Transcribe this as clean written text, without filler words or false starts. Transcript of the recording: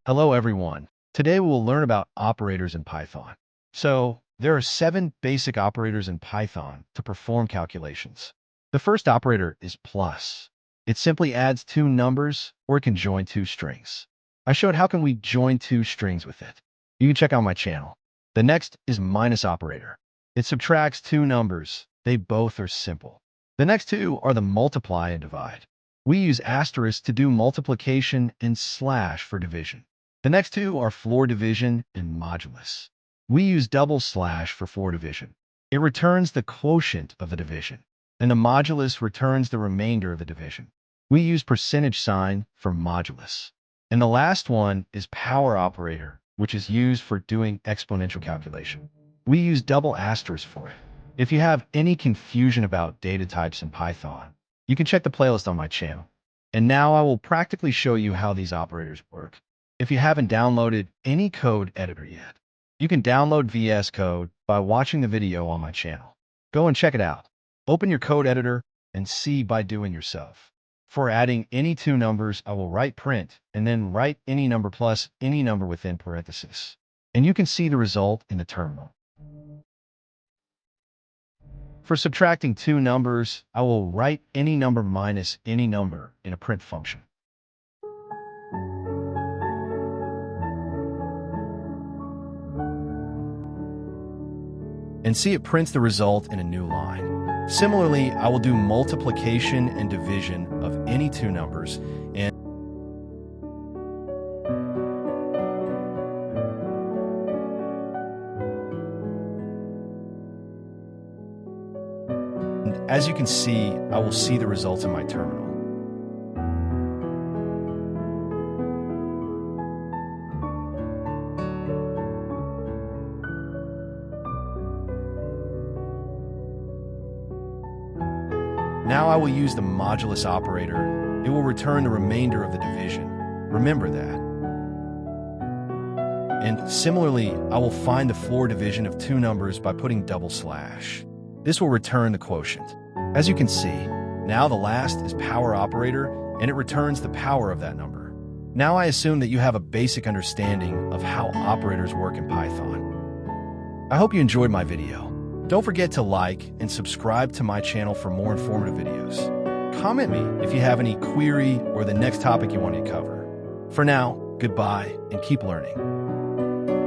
Hello everyone. Today we'll learn about operators in Python. So, there are 7 basic operators in Python to perform calculations. The first operator is plus. It simply adds 2 numbers or it can join 2 strings. I showed how can we join 2 strings with it. You can check out my channel. The next is minus operator. It subtracts 2 numbers. They both are simple. The next 2 are the multiply and divide. We use asterisk to do multiplication and slash for division. The next 2 are floor division and modulus. We use double slash for floor division. It returns the quotient of the division, and the modulus returns the remainder of the division. We use percentage sign for modulus. And the last one is power operator, which is used for doing exponential calculation. We use double asterisk for it. If you have any confusion about data types in Python, you can check the playlist on my channel. And now I will practically show you how these operators work. If you haven't downloaded any code editor yet, you can download VS Code by watching the video on my channel. Go and check it out. Open your code editor and see by doing yourself. For adding any 2 numbers, I will write print and then write any number plus any number within parentheses. And you can see the result in the terminal. For subtracting 2 numbers, I will write any number minus any number in a print function. And see it prints the result in a new line. Similarly, I will do multiplication and division of any 2 numbers, and as you can see, I will see the results in my terminal. Now I will use the modulus operator. It will return the remainder of the division. Remember that. And similarly, I will find the floor division of 2 numbers by putting double slash. This will return the quotient. As you can see, now the last is power operator, and it returns the power of that number. Now I assume that you have a basic understanding of how operators work in Python. I hope you enjoyed my video. Don't forget to like and subscribe to my channel for more informative videos. Comment me if you have any query or the next topic you want to cover. For now, goodbye and keep learning.